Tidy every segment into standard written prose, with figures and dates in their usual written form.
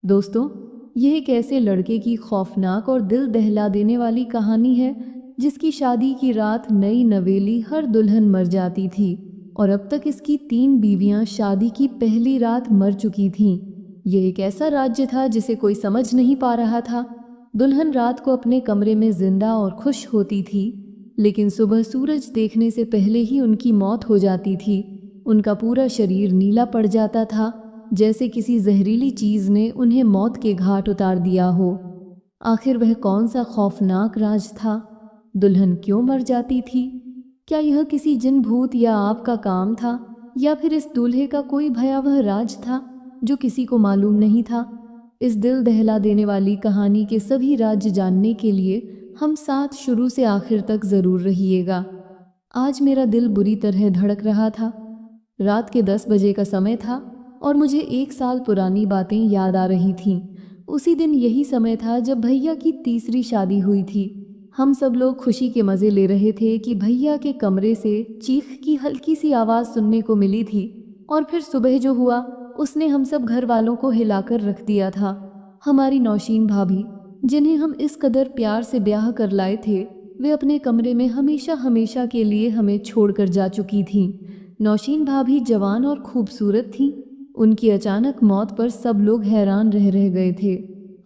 दोस्तों, यह एक ऐसे लड़के की खौफनाक और दिल दहला देने वाली कहानी है जिसकी शादी की रात नई नवेली हर दुल्हन मर जाती थी और अब तक इसकी 3 बीवियां शादी की पहली रात मर चुकी थीं। यह एक ऐसा राज्य था जिसे कोई समझ नहीं पा रहा था। दुल्हन रात को अपने कमरे में जिंदा और खुश होती थी, लेकिन सुबह सूरज देखने से पहले ही उनकी मौत हो जाती थी। उनका पूरा शरीर नीला पड़ जाता था, जैसे किसी जहरीली चीज ने उन्हें मौत के घाट उतार दिया हो। आखिर वह कौन सा खौफनाक राज था? दुल्हन क्यों मर जाती थी? क्या यह किसी जिन भूत या आप का काम था, या फिर इस दूल्हे का कोई भयावह राज था जो किसी को मालूम नहीं था? इस दिल दहला देने वाली कहानी के सभी राज जानने के लिए हम साथ शुरू से आखिर तक जरूर रहिएगा। आज मेरा दिल बुरी तरह धड़क रहा था। रात के 10 बजे का समय था और मुझे 1 साल पुरानी बातें याद आ रही थीं। उसी दिन यही समय था जब भैया की तीसरी शादी हुई थी। हम सब लोग खुशी के मज़े ले रहे थे कि भैया के कमरे से चीख की हल्की सी आवाज़ सुनने को मिली थी, और फिर सुबह जो हुआ उसने हम सब घर वालों को हिलाकर रख दिया था। हमारी नौशीन भाभी, जिन्हें हम इस कदर प्यार से ब्याह कर लाए थे, वे अपने कमरे में हमेशा हमेशा के लिए हमें छोड़कर जा चुकी थीं। नौशीन भाभी जवान और खूबसूरत थीं। उनकी अचानक मौत पर सब लोग हैरान रह गए थे।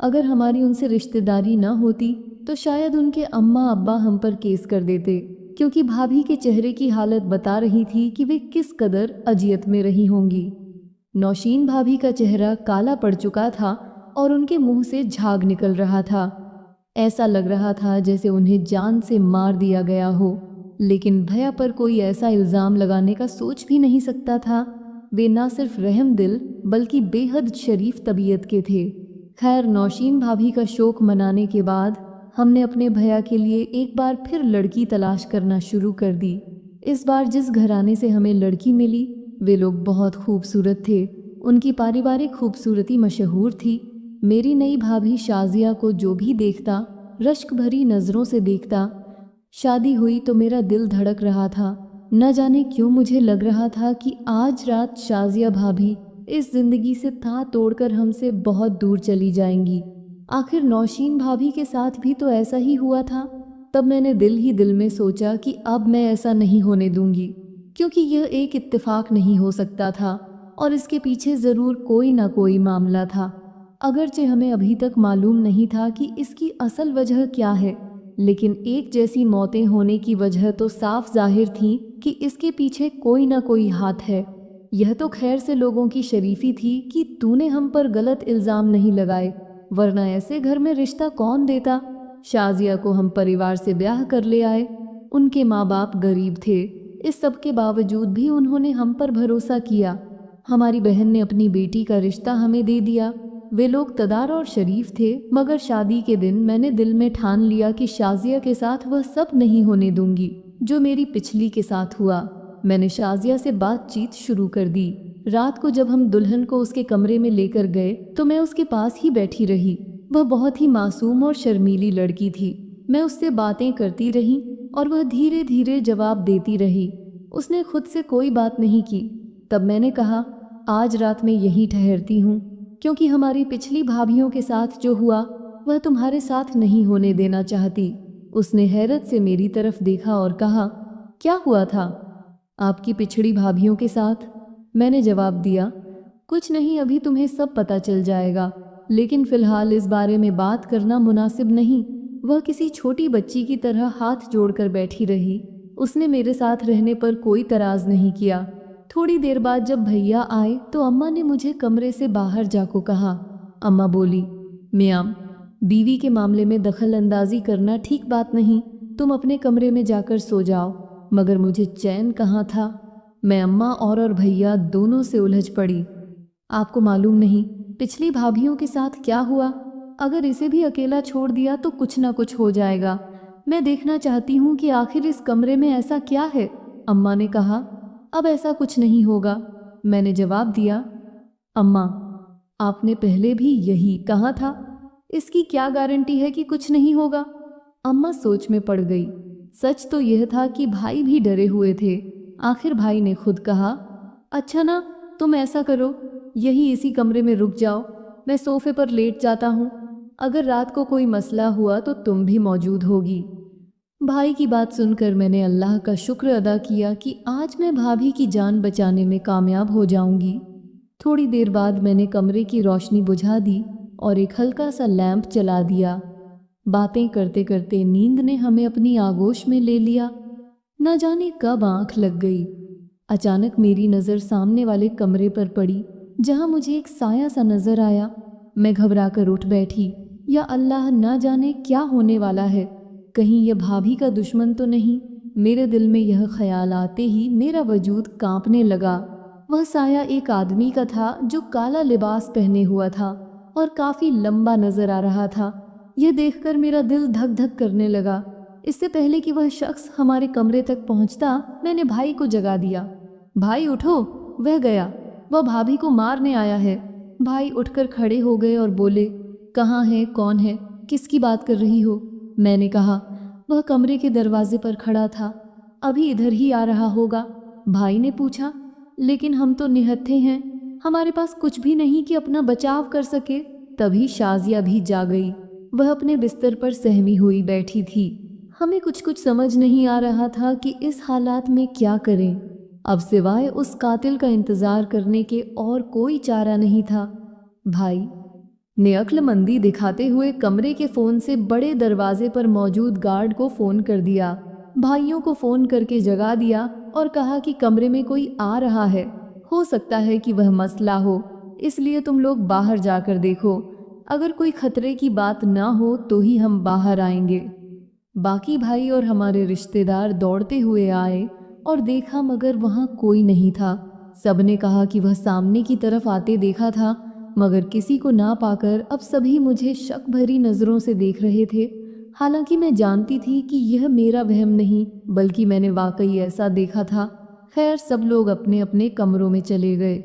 अगर हमारी उनसे रिश्तेदारी न होती तो शायद उनके अम्मा अब्बा हम पर केस कर देते, क्योंकि भाभी के चेहरे की हालत बता रही थी कि वे किस कदर अजियत में रही होंगी। नौशीन भाभी का चेहरा काला पड़ चुका था और उनके मुंह से झाग निकल रहा था। ऐसा लग रहा था जैसे उन्हें जान से मार दिया गया हो, लेकिन भैया पर कोई ऐसा इल्ज़ाम लगाने का सोच भी नहीं सकता था। वे ना सिर्फ रहम दिल बल्कि बेहद शरीफ तबीयत के थे। खैर, नौशीन भाभी का शोक मनाने के बाद हमने अपने भैया के लिए एक बार फिर लड़की तलाश करना शुरू कर दी। इस बार जिस घराने से हमें लड़की मिली, वे लोग बहुत खूबसूरत थे। उनकी पारिवारिक खूबसूरती मशहूर थी। मेरी नई भाभी शाजिया को जो भी देखता रश्क भरी नज़रों से देखता। शादी हुई तो मेरा दिल धड़क रहा था। न जाने क्यों मुझे लग रहा था कि आज रात शाजिया भाभी इस जिंदगी से था तोड़कर हमसे बहुत दूर चली जाएंगी। आखिर नौशीन भाभी के साथ भी तो ऐसा ही हुआ था। तब मैंने दिल ही दिल में सोचा कि अब मैं ऐसा नहीं होने दूंगी, क्योंकि यह एक इत्तेफाक नहीं हो सकता था और इसके पीछे ज़रूर कोई ना कोई मामला था। अगरचे हमें अभी तक मालूम नहीं था कि इसकी असल वजह क्या है, लेकिन एक जैसी मौतें होने की वजह तो साफ जाहिर थी कि इसके पीछे कोई ना कोई हाथ है। यह तो खैर से लोगों की शरीफी थी कि तूने हम पर गलत इल्ज़ाम नहीं लगाए, वरना ऐसे घर में रिश्ता कौन देता। शाजिया को हम परिवार से ब्याह कर ले आए। उनके माँ बाप गरीब थे। इस सब के बावजूद भी उन्होंने हम पर भरोसा किया। हमारी बहन ने अपनी बेटी का रिश्ता हमें दे दिया। वे लोग तदार और शरीफ थे, मगर शादी के दिन मैंने दिल में ठान लिया कि शाजिया के साथ वह सब नहीं होने दूंगी जो मेरी पिछली के साथ हुआ। मैंने शाजिया से बातचीत शुरू कर दी। रात को जब हम दुल्हन को उसके कमरे में लेकर गए तो मैं उसके पास ही बैठी रही। वह बहुत ही मासूम और शर्मीली लड़की थी। मैं उससे बातें करती रही और वह धीरे धीरे जवाब देती रही। उसने खुद से कोई बात नहीं की। तब मैंने कहा, आज रात में यहीं ठहरती हूँ, क्योंकि हमारी पिछली भाभियों के साथ जो हुआ वह तुम्हारे साथ नहीं होने देना चाहती। उसने हैरत से मेरी तरफ देखा और कहा, क्या हुआ था आपकी पिछड़ी भाभियों के साथ? मैंने जवाब दिया, कुछ नहीं, अभी तुम्हें सब पता चल जाएगा, लेकिन फिलहाल इस बारे में बात करना मुनासिब नहीं। वह किसी छोटी बच्ची की तरह हाथ जोड़कर बैठी रही। उसने मेरे साथ रहने पर कोई तराज नहीं किया। थोड़ी देर बाद जब भैया आए तो अम्मा ने मुझे कमरे से बाहर जाको कहा। अम्मा बोली, मियाम, बीवी के मामले में दखल अंदाजी करना ठीक बात नहीं, तुम अपने कमरे में जाकर सो जाओ। मगर मुझे चैन कहाँ था। मैं अम्मा और भैया दोनों से उलझ पड़ी। आपको मालूम नहीं पिछली भाभियों के साथ क्या हुआ। अगर इसे भी अकेला छोड़ दिया तो कुछ ना कुछ हो जाएगा। मैं देखना चाहती हूँ कि आखिर इस कमरे में ऐसा क्या है। अम्मा ने कहा, अब ऐसा कुछ नहीं होगा। मैंने जवाब दिया, अम्मा, आपने पहले भी यही कहा था, इसकी क्या गारंटी है कि कुछ नहीं होगा। अम्मा सोच में पड़ गई। सच तो यह था कि भाई भी डरे हुए थे। आखिर भाई ने खुद कहा, अच्छा ना, तुम ऐसा करो, यही इसी कमरे में रुक जाओ, मैं सोफे पर लेट जाता हूँ। अगर रात को कोई मसला हुआ तो तुम भी मौजूद होगी। भाई की बात सुनकर मैंने अल्लाह का शुक्र अदा किया कि आज मैं भाभी की जान बचाने में कामयाब हो जाऊंगी। थोड़ी देर बाद मैंने कमरे की रोशनी बुझा दी और एक हल्का सा लैंप जला दिया। बातें करते करते नींद ने हमें अपनी आगोश में ले लिया। न जाने कब आंख लग गई। अचानक मेरी नज़र सामने वाले कमरे पर पड़ी, जहां मुझे एक साया सा नज़र आया। मैं घबरा कर उठ बैठी। या अल्लाह, ना जाने क्या होने वाला है, कहीं यह भाभी का दुश्मन तो नहीं। मेरे दिल में यह ख्याल आते ही मेरा वजूद कांपने लगा। वह साया एक आदमी का था जो काला लिबास पहने हुआ था और काफ़ी लंबा नज़र आ रहा था। यह देखकर मेरा दिल धक धक करने लगा। इससे पहले कि वह शख्स हमारे कमरे तक पहुंचता, मैंने भाई को जगा दिया। भाई उठो, वह गया, वह भाभी को मारने आया है। भाई उठकर खड़े हो गए और बोले, कहाँ है, कौन है, किसकी बात कर रही हो? मैंने कहा, वह कमरे के दरवाजे पर खड़ा था, अभी इधर ही आ रहा होगा। भाई ने पूछा, लेकिन हम तो निहत्थे हैं, हमारे पास कुछ भी नहीं कि अपना बचाव कर सके। तभी शाजिया भी जा गई। वह अपने बिस्तर पर सहमी हुई बैठी थी। हमें कुछ कुछ समझ नहीं आ रहा था कि इस हालात में क्या करें। अब सिवाय उस कातिल का इंतज़ार करने के और कोई चारा नहीं था। भाई ने अक्लमंदी दिखाते हुए कमरे के फ़ोन से बड़े दरवाजे पर मौजूद गार्ड को फ़ोन कर दिया। भाइयों को फ़ोन करके जगा दिया और कहा कि कमरे में कोई आ रहा है, हो सकता है कि वह मसला हो, इसलिए तुम लोग बाहर जाकर देखो। अगर कोई खतरे की बात ना हो तो ही हम बाहर आएंगे। बाकी भाई और हमारे रिश्तेदार दौड़ते हुए आए और देखा, मगर वहाँ कोई नहीं था। सबने कहा कि वह सामने की तरफ आते देखा था, मगर किसी को ना पाकर अब सभी मुझे शक भरी नज़रों से देख रहे थे। हालांकि मैं जानती थी कि यह मेरा वहम नहीं, बल्कि मैंने वाकई ऐसा देखा था। खैर, सब लोग अपने अपने कमरों में चले गए।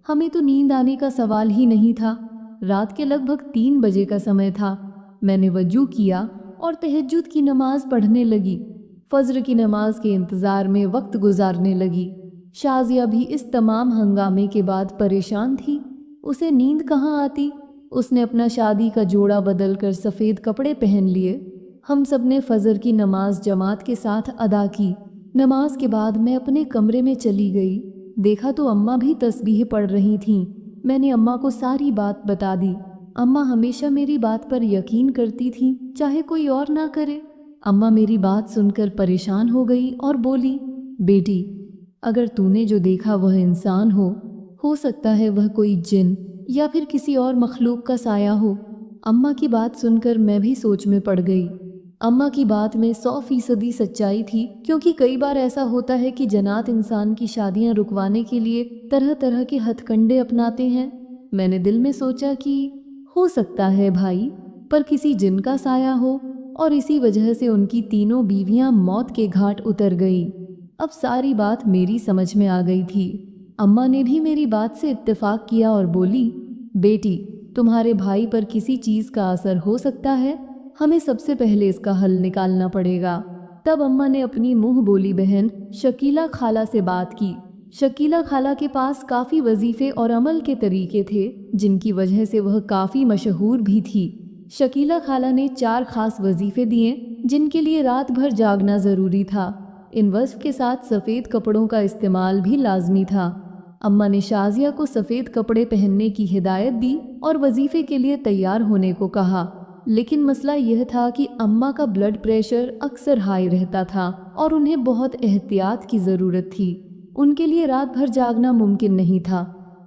हमें तो नींद आने का सवाल ही नहीं था। रात के लगभग 3 बजे का समय था। मैंने वजू किया और तहज्जुद की नमाज पढ़ने लगी। फज्र की नमाज के इंतज़ार में वक्त गुजारने लगी। शाजिया भी इस तमाम हंगामे के बाद परेशान थी। उसे नींद कहाँ आती। उसने अपना शादी का जोड़ा बदल कर सफ़ेद कपड़े पहन लिए। हम सब ने फजर की नमाज जमात के साथ अदा की। नमाज के बाद मैं अपने कमरे में चली गई। देखा तो अम्मा भी तस्बीह पढ़ रही थीं। मैंने अम्मा को सारी बात बता दी। अम्मा हमेशा मेरी बात पर यकीन करती थीं, चाहे कोई और ना करे। अम्मा मेरी बात सुनकर परेशान हो गई और बोली, बेटी, अगर तूने जो देखा वह इंसान हो सकता है वह कोई जिन या फिर किसी और मखलूक का साया हो। अम्मा की बात सुनकर मैं भी सोच में पड़ गई। अम्मा की बात में 100% सच्चाई थी, क्योंकि कई बार ऐसा होता है कि जन्नात इंसान की शादियां रुकवाने के लिए तरह तरह के हथकंडे अपनाते हैं। मैंने दिल में सोचा कि हो सकता है भाई पर किसी जिन का साया हो, और इसी वजह से उनकी तीनों बीवियां मौत के घाट उतर गई। अब सारी बात मेरी समझ में आ गई थी। अम्मा ने भी मेरी बात से इत्तेफाक किया और बोली, बेटी, तुम्हारे भाई पर किसी चीज़ का असर हो सकता है, हमें सबसे पहले इसका हल निकालना पड़ेगा। तब अम्मा ने अपनी मुंह बोली बहन शकीला खाला से बात की। शकीला खाला के पास काफ़ी वजीफ़े और अमल के तरीके थे, जिनकी वजह से वह काफ़ी मशहूर भी थी। शकीला खाला ने 4 ख़ास वजीफ़े दिए, जिनके लिए रात भर जागना ज़रूरी था। इन वज़्फ़ के साथ सफ़ेद कपड़ों का इस्तेमाल भी लाजमी था। अम्मा ने शाजिया को सफ़ेद कपड़े पहनने की हिदायत दी और वजीफ़े के लिए तैयार होने को कहा। लेकिन मसला यह था कि अम्मा का ब्लड प्रेशर अक्सर हाई रहता था और उन्हें बहुत एहतियात की ज़रूरत थी। उनके लिए रात भर जागना मुमकिन नहीं था।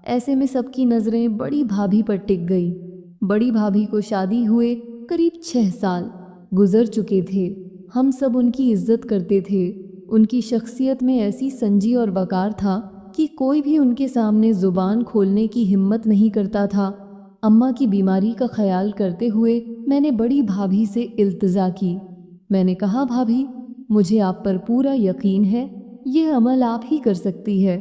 ऐसे में सबकी नज़रें बड़ी भाभी पर टिक गई। बड़ी भाभी को शादी हुए करीब 6 साल गुजर चुके थे। हम सब उनकी इज्जत करते थे। उनकी शख्सियत में ऐसी संजी और वकार था कि कोई भी उनके सामने ज़ुबान खोलने की हिम्मत नहीं करता था। अम्मा की बीमारी का ख्याल करते हुए मैंने बड़ी भाभी से इल्तिजा की। मैंने कहा, भाभी, मुझे आप पर पूरा यकीन है, यह अमल आप ही कर सकती है।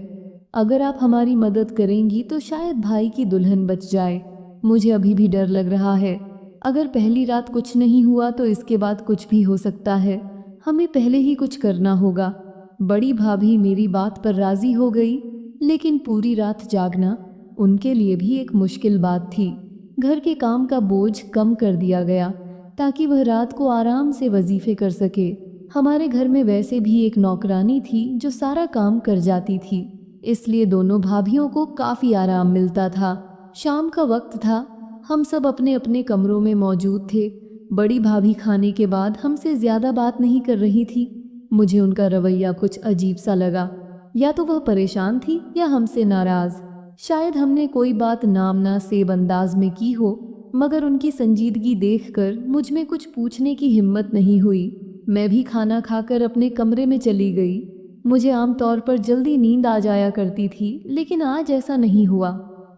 अगर आप हमारी मदद करेंगी तो शायद भाई की दुल्हन बच जाए। मुझे अभी भी डर लग रहा है। अगर पहली रात कुछ नहीं हुआ तो इसके बाद कुछ भी हो सकता है। हमें पहले ही कुछ करना होगा। बड़ी भाभी मेरी बात पर राज़ी हो गई, लेकिन पूरी रात जागना उनके लिए भी एक मुश्किल बात थी। घर के काम का बोझ कम कर दिया गया ताकि वह रात को आराम से वजीफे कर सके। हमारे घर में वैसे भी एक नौकरानी थी जो सारा काम कर जाती थी, इसलिए दोनों भाभियों को काफ़ी आराम मिलता था। शाम का वक्त था, हम सब अपने अपने कमरों में मौजूद थे। बड़ी भाभी खाने के बाद हमसे ज़्यादा बात नहीं कर रही थी। मुझे उनका रवैया कुछ अजीब सा लगा। या तो वह परेशान थी या हमसे नाराज़। शायद हमने कोई बात नामना सेब अंदाज में की हो, मगर उनकी संजीदगी देखकर मुझ में कुछ पूछने की हिम्मत नहीं हुई। मैं भी खाना खाकर अपने कमरे में चली गई। मुझे आमतौर पर जल्दी नींद आ जाया करती थी, लेकिन आज ऐसा नहीं हुआ।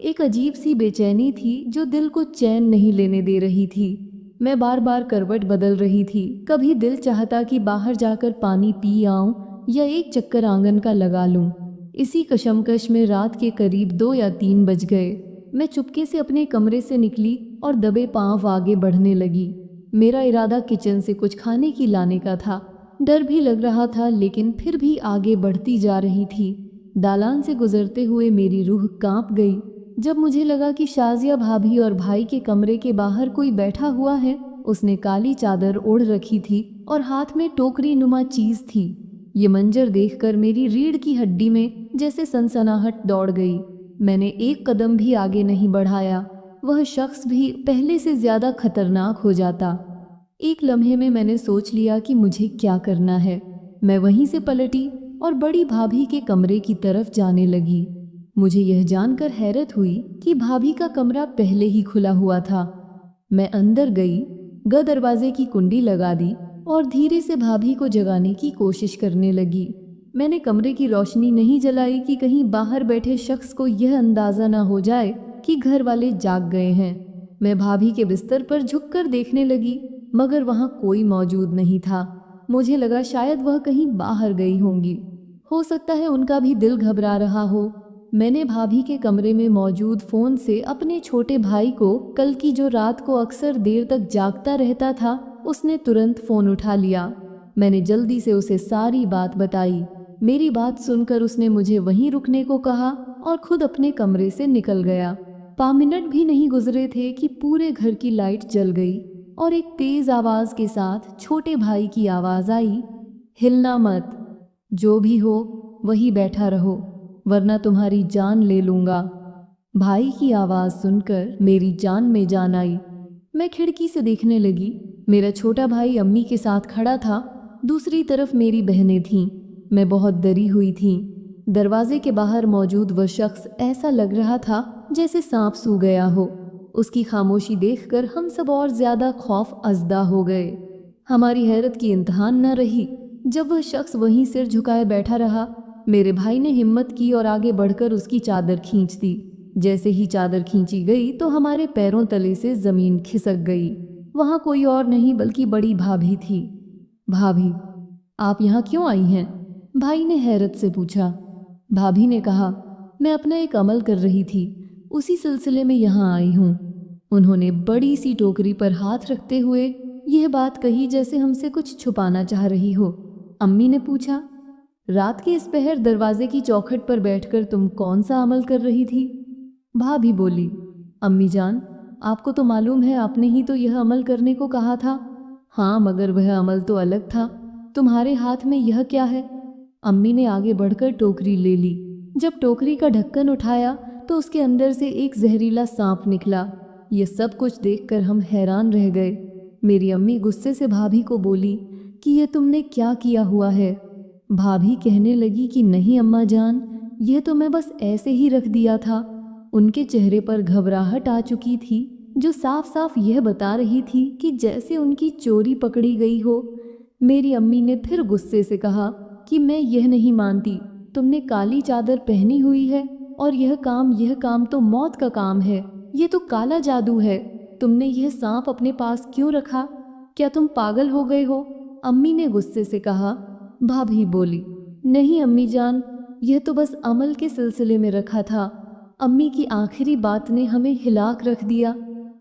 एक अजीब सी बेचैनी थी जो दिल को चैन नहीं लेने दे रही थी। मैं बार बार करवट बदल रही थी। कभी दिल चाहता कि बाहर जाकर पानी पी आऊं या एक चक्कर आंगन का लगा लूं। इसी कशमकश में रात के करीब 2 या 3 बज गए। मैं चुपके से अपने कमरे से निकली और दबे पांव आगे बढ़ने लगी। मेरा इरादा किचन से कुछ खाने की लाने का था। डर भी लग रहा था, लेकिन फिर भी आगे बढ़ती जा रही थी। दालान से गुजरते हुए मेरी रूह कांप गई जब मुझे लगा कि शाजिया भाभी और भाई के कमरे के बाहर कोई बैठा हुआ है। उसने काली चादर ओढ़ रखी थी और हाथ में टोकरी नुमा चीज थी। ये मंजर देखकर मेरी रीढ़ की हड्डी में जैसे सनसनाहट दौड़ गई। मैंने एक कदम भी आगे नहीं बढ़ाया। वह शख्स भी पहले से ज्यादा खतरनाक हो जाता। एक लम्हे में मैंने सोच लिया कि मुझे क्या करना है। मैं वहीं से पलटी और बड़ी भाभी के कमरे की तरफ जाने लगी। मुझे यह जानकर हैरत हुई कि भाभी का कमरा पहले ही खुला हुआ था। मैं अंदर गई, दरवाजे की कुंडी लगा दी और धीरे से भाभी को जगाने की कोशिश करने लगी। मैंने कमरे की रोशनी नहीं जलाई कि कहीं बाहर बैठे शख्स को यह अंदाज़ा ना हो जाए कि घर वाले जाग गए हैं। मैं भाभी के बिस्तर पर झुककर देखने लगी, मगर वहाँ कोई मौजूद नहीं था। मुझे लगा शायद वह कहीं बाहर गई होंगी। हो सकता है उनका भी दिल घबरा रहा हो। मैंने भाभी के कमरे में मौजूद फ़ोन से अपने छोटे भाई को, कल की जो रात को अक्सर देर तक जागता रहता था, उसने तुरंत फ़ोन उठा लिया। मैंने जल्दी से उसे सारी बात बताई। मेरी बात सुनकर उसने मुझे वहीं रुकने को कहा और खुद अपने कमरे से निकल गया। 5 मिनट भी नहीं गुजरे थे कि पूरे घर की लाइट जल गई और एक तेज़ आवाज़ के साथ छोटे भाई की आवाज़ आई, हिलना मत, जो भी हो वही बैठा रहो वरना तुम्हारी जान ले लूँगा। भाई की आवाज़ सुनकर मेरी जान में जान आई। मैं खिड़की से देखने लगी। मेरा छोटा भाई अम्मी के साथ खड़ा था, दूसरी तरफ मेरी बहनें थीं। मैं बहुत डरी हुई थी। दरवाजे के बाहर मौजूद वह शख्स ऐसा लग रहा था जैसे सांप सू गया हो। उसकी खामोशी देखकर हम सब और ज़्यादा खौफ अज़दा हो गए। हमारी हैरत की इंतहा न रही जब वह शख्स वहीं सिर झुकाए बैठा रहा। मेरे भाई ने हिम्मत की और आगे बढ़कर उसकी चादर खींच दी। जैसे ही चादर खींची गई तो हमारे पैरों तले से ज़मीन खिसक गई। वहाँ कोई और नहीं बल्कि बड़ी भाभी थी। भाभी, आप यहाँ क्यों आई हैं? भाई ने हैरत से पूछा। भाभी ने कहा, मैं अपना एक अमल कर रही थी, उसी सिलसिले में यहाँ आई हूँ। उन्होंने बड़ी सी टोकरी पर हाथ रखते हुए यह बात कही जैसे हमसे कुछ छुपाना चाह रही हो। अम्मी ने पूछा, रात के इस पहर दरवाजे की चौखट पर बैठकर तुम कौन सा अमल कर रही थी? भाभी बोली, अम्मी जान, आपको तो मालूम है, आपने ही तो यह अमल करने को कहा था। हाँ, मगर वह अमल तो अलग था। तुम्हारे हाथ में यह क्या है? अम्मी ने आगे बढ़कर टोकरी ले ली। जब टोकरी का ढक्कन उठाया तो उसके अंदर से एक जहरीला सांप निकला। ये सब कुछ देखकर हम हैरान रह गए। मेरी अम्मी गुस्से से भाभी को बोली कि यह तुमने क्या किया हुआ है? भाभी कहने लगी कि नहीं अम्मा जान, यह तो मैं बस ऐसे ही रख दिया था। उनके चेहरे पर घबराहट आ चुकी थी जो साफ साफ यह बता रही थी कि जैसे उनकी चोरी पकड़ी गई हो। मेरी अम्मी ने फिर गुस्से से कहा कि मैं यह नहीं मानती, तुमने काली चादर पहनी हुई है और यह काम तो मौत का काम है। ये तो काला जादू है। तुमने यह सांप अपने पास क्यों रखा? क्या तुम पागल हो गए हो? अम्मी ने गुस्से से कहा। भाभी बोली, नहीं अम्मी जान, यह तो बस अमल के सिलसिले में रखा था। अम्मी की आखिरी बात ने हमें हिलाक रख दिया।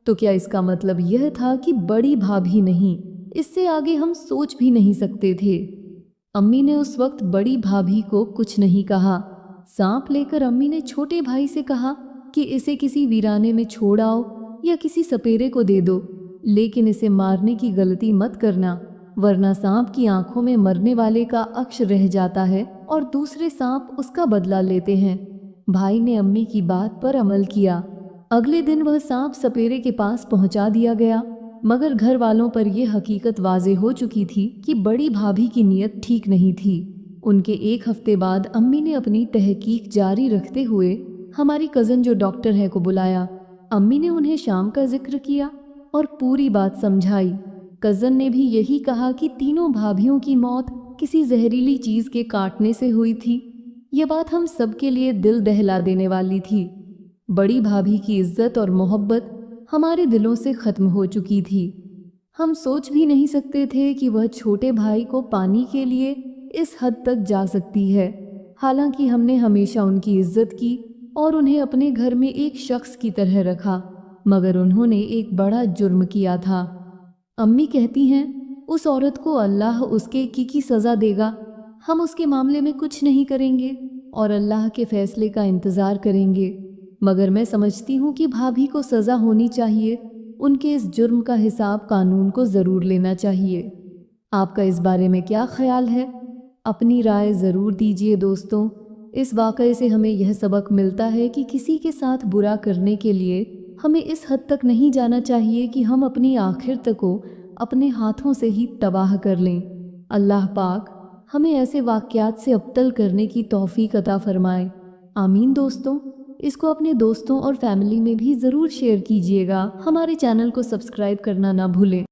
तो क्या इसका मतलब यह था कि बड़ी भाभी नहीं? इससे आगे हम सोच भी नहीं सकते थे। अम्मी ने उस वक्त बड़ी भाभी को कुछ नहीं कहा। सांप लेकर अम्मी ने छोटे भाई से कहा कि इसे किसी वीराने में छोड़ आओ या किसी सपेरे को दे दो, लेकिन इसे मारने की गलती मत करना, वरना सांप की आंखों में मरने वाले का अक्ष रह जाता है और दूसरे सांप उसका बदला लेते हैं। भाई ने अम्मी की बात पर अमल किया। अगले दिन वह सांप सपेरे के पास पहुंचा दिया गया, मगर घर वालों पर यह हकीकत वाज़ेह हो चुकी थी कि बड़ी भाभी की नीयत ठीक नहीं थी। उनके एक हफ्ते बाद अम्मी ने अपनी तहकीक जारी रखते हुए हमारी कज़न जो डॉक्टर है को बुलाया। अम्मी ने उन्हें शाम का जिक्र किया और पूरी बात समझाई। कज़न ने भी यही कहा कि तीनों भाभियों की मौत किसी जहरीली चीज़ के काटने से हुई थी। यह बात हम सब के लिए दिल दहला देने वाली थी। बड़ी भाभी की इज्जत और मोहब्बत हमारे दिलों से ख़त्म हो चुकी थी। हम सोच भी नहीं सकते थे कि वह छोटे भाई को पाने के लिए इस हद तक जा सकती है। हालांकि हमने हमेशा उनकी इज्जत की और उन्हें अपने घर में एक शख्स की तरह रखा, मगर उन्होंने एक बड़ा जुर्म किया था। अम्मी कहती हैं, उस औरत को अल्लाह उसके की सज़ा देगा। हम उसके मामले में कुछ नहीं करेंगे और अल्लाह के फ़ैसले का इंतज़ार करेंगे, मगर मैं समझती हूँ कि भाभी को सज़ा होनी चाहिए। उनके इस जुर्म का हिसाब कानून को ज़रूर लेना चाहिए। आपका इस बारे में क्या ख्याल है? अपनी राय ज़रूर दीजिए दोस्तों। इस वाक़ये से हमें यह सबक मिलता है कि किसी के साथ बुरा करने के लिए हमें इस हद तक नहीं जाना चाहिए कि हम अपनी आखिर तक को अपने हाथों से ही तबाह कर लें। अल्लाह पाक हमें ऐसे वाक़यात से अब्तल करने की तौफ़ीक अता फ़रमाए। आमीन दोस्तों। इसको अपने दोस्तों और फैमिली में भी ज़रूर शेयर कीजिएगा। हमारे चैनल को सब्सक्राइब करना ना भूलें।